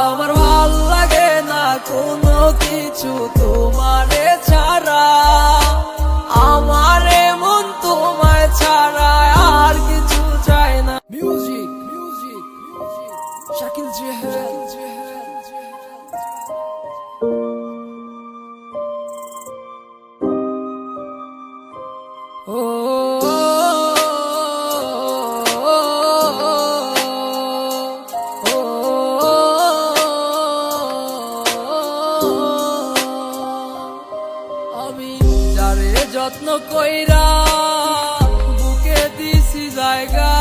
আমার ভাল লাগে না কোনো কিছু তোমারে ছাড়া, আমার মন তোমায় ছাড়া আর কিছু চায় না। Music music Shakil Jehel. ও আমি যারে যত্ন কইরা বুকে দিছি জায়গা,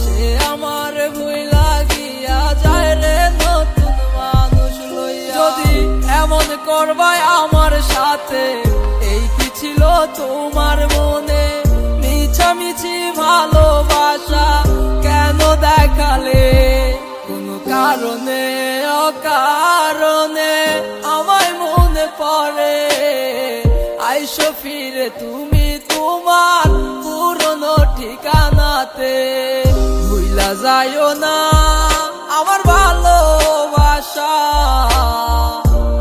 সে আমার ভুইলা গিয়া যায় রে নতুন মানুষ লইয়া। যদি এমন করবাই আমার সাথে, এই কি ছিল তোমার মনে? মিছামিছি ভালোবাসা কেন দেখালে? কোনো কারণে অকারণে আমায় মনে পড়ে, আইসো ফিরে তুমি তোমার পুরনো ঠিকানাতে। ভুইলা যাইও না আমার ভালোবাসা,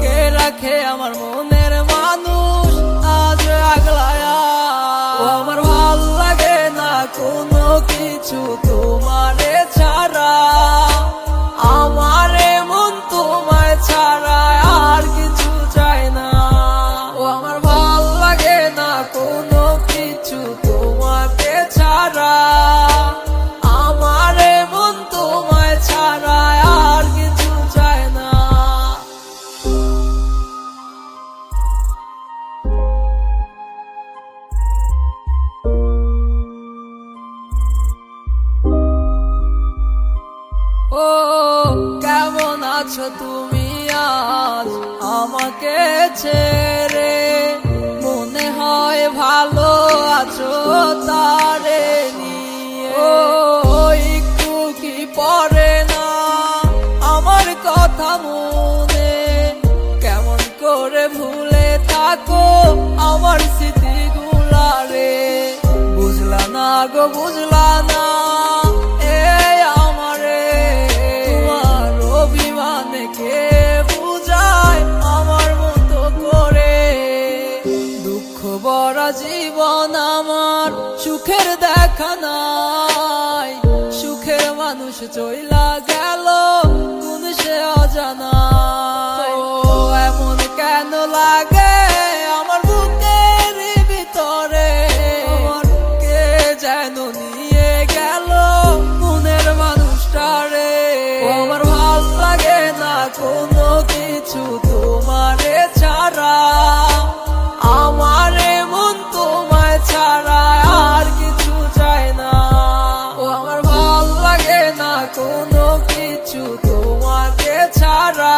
কে রাখে আমার মনের মানুষ আজ আগলায়া। আমার ভাল লাগে না কোনো কিছু তোমারে ছাড়া, আমার মন তোমায় ছাড়া আর কিছু চায় না। ও আমার ভাল লাগে না কোনো কিছু তোমাকে ছাড়া, আমার মন তোমায় ছাড়া আর কিছু চায় না। ও কেমন আছো তুমি আজ আমাকে ছেড়ে? মনে হয় ভালো আছো তারে নিয়ে। ও একটু কি পড়ে না আমার কথা মনে? কেমন করে ভুলে থাকো আমার স্মৃতিগুলা রে? বুঝলা না গো বুঝলা না কে বুঝায় আমার মতো করে? দুঃখ ভরা জীবন আমার, সুখের দেখা নাই। সুখের মানুষ চইলা গেল কোন সে অজানা। এমন কেন লাগে আমার বুকের ভিতরে? কে যেন নিয়ে গেল মনের মানুষটারে। আমার ভাল লাগে না কোনো কিছু তোমারে ছাড়া, আমার মন তোমায় ছাড়া আর কিছু চায় না। ও আমার ভাল লাগে না কোনো কিছু তোমাকে ছাড়া।